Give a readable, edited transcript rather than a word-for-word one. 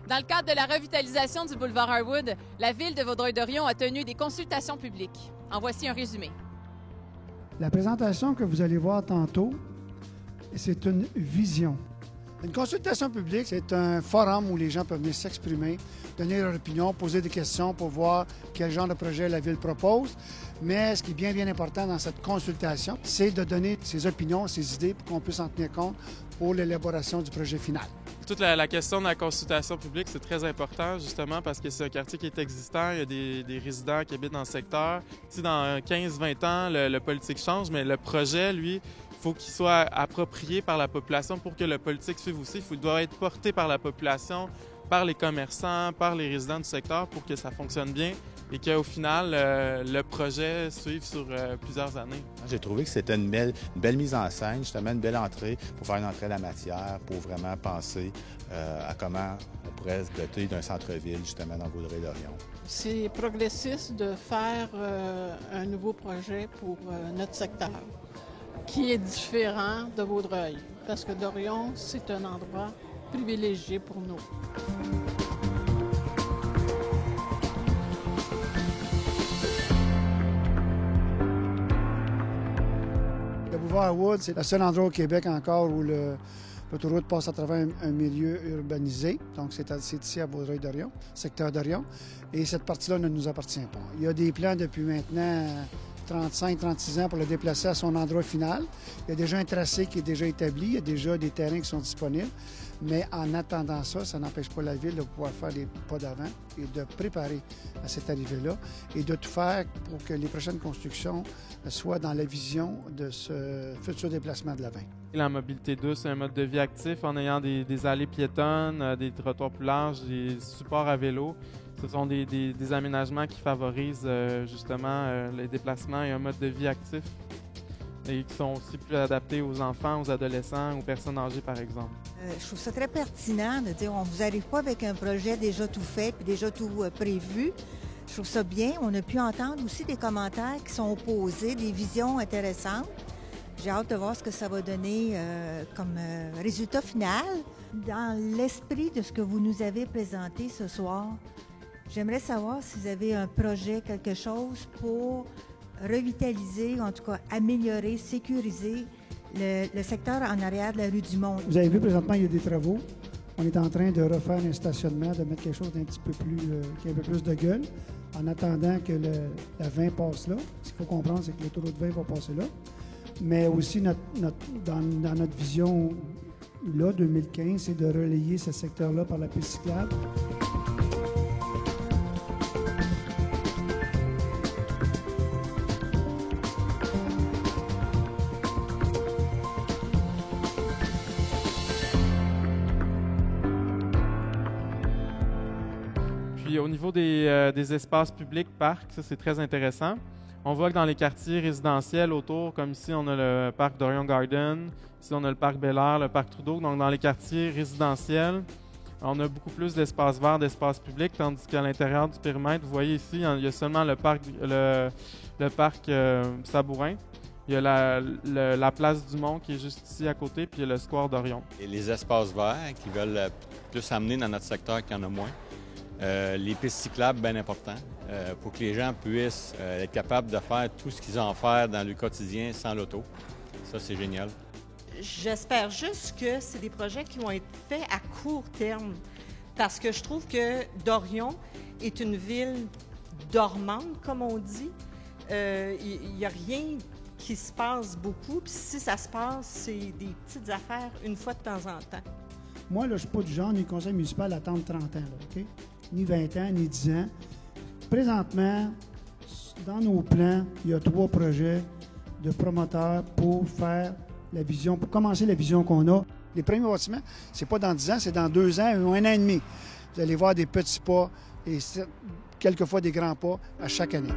Dans le cadre de la revitalisation du boulevard Harwood, la ville de Vaudreuil-Dorion a tenu des consultations publiques. En voici un résumé. La présentation que vous allez voir tantôt, c'est une vision. Une consultation publique, c'est un forum où les gens peuvent venir s'exprimer, donner leur opinion, poser des questions pour voir quel genre de projet la ville propose. Mais ce qui est bien important dans cette consultation, c'est de donner ses opinions, ses idées pour qu'on puisse en tenir compte pour l'élaboration du projet final. Toute la question de la consultation publique, c'est très important justement parce que c'est un quartier qui est existant, il y a des résidents qui habitent dans le secteur. Si dans 15-20 ans, le politique change, mais le projet, lui, il faut qu'il soit approprié par la population pour que le politique suive aussi. Il doit être porté par la population, par les commerçants, par les résidents du secteur pour que ça fonctionne bien et qu'au final, le projet suive sur plusieurs années. J'ai trouvé que c'était une belle mise en scène, justement une belle entrée pour faire une entrée à la matière, pour vraiment penser à comment on pourrait se doter d'un centre-ville, justement, dans Vaudreuil-Dorion. C'est progressiste de faire un nouveau projet pour notre secteur, qui est différent de Vaudreuil, parce que Dorion, c'est un endroit privilégié pour nous. Le boulevard Harwood, c'est le seul endroit au Québec encore où l'autoroute passe à travers un milieu urbanisé. Donc, c'est ici à Vaudreuil-Dorion, secteur Dorion. Et cette partie-là ne nous appartient pas. Il y a des plans depuis maintenant 35-36 ans pour le déplacer à son endroit final. Il y a déjà un tracé qui est déjà établi. Il y a déjà des terrains qui sont disponibles. Mais en attendant ça n'empêche pas la ville de pouvoir faire des pas d'avant et de préparer à cette arrivée-là et de tout faire pour que les prochaines constructions soient dans la vision de ce futur déplacement de l'A20. La mobilité douce, c'est un mode de vie actif en ayant des allées piétonnes, des trottoirs plus larges, des supports à vélo. Ce sont des aménagements qui favorisent justement les déplacements et un mode de vie actif et qui sont aussi plus adaptés aux enfants, aux adolescents, aux personnes âgées, par exemple. Je trouve ça très pertinent de dire on ne vous arrive pas avec un projet déjà tout fait puis déjà tout prévu. Je trouve ça bien. On a pu entendre aussi des commentaires qui sont opposés, des visions intéressantes. J'ai hâte de voir ce que ça va donner comme résultat final. Dans l'esprit de ce que vous nous avez présenté ce soir, j'aimerais savoir si vous avez un projet, quelque chose pour revitaliser, en tout cas améliorer, sécuriser le secteur en arrière de la rue du Monde. Vous avez vu, présentement, il y a des travaux. On est en train de refaire un stationnement, de mettre quelque chose d'un petit peu plus, qui a un peu plus de gueule, en attendant que la 20 passe là. Ce qu'il faut comprendre, c'est que l'autoroute 20 va passer là. Mais aussi, dans notre vision, là, 2015, c'est de relayer ce secteur-là par la piste cyclable. Puis au niveau des espaces publics, parcs, ça c'est très intéressant. On voit que dans les quartiers résidentiels autour, comme ici on a le parc Dorion Garden, ici on a le parc Bel-Air, le parc Trudeau. Donc dans les quartiers résidentiels, on a beaucoup plus d'espaces verts, d'espaces publics, tandis qu'à l'intérieur du périmètre, vous voyez ici, il y a seulement le parc Sabourin. Il y a la place du Mont qui est juste ici à côté, puis il y a le square d'Orion. Et les espaces verts qui veulent plus amener dans notre secteur qu'il y en a moins. Les pistes cyclables, bien important, pour que les gens puissent être capables de faire tout ce qu'ils ont à faire dans le quotidien sans l'auto. Ça, c'est génial. J'espère juste que c'est des projets qui vont être faits à court terme, parce que je trouve que Dorion est une ville dormante, comme on dit. Il n'y a rien qui se passe beaucoup, puis si ça se passe, c'est des petites affaires une fois de temps en temps. Moi, là, je ne suis pas du genre ni conseil municipal à attendre 30 ans, là, OK? Ni 20 ans, ni 10 ans. Présentement, dans nos plans, il y a 3 projets de promoteurs pour faire la vision, pour commencer la vision qu'on a. Les premiers bâtiments, c'est pas dans 10 ans, c'est dans 2 ans ou 1 an et demi. Vous allez voir des petits pas et quelquefois des grands pas à chaque année.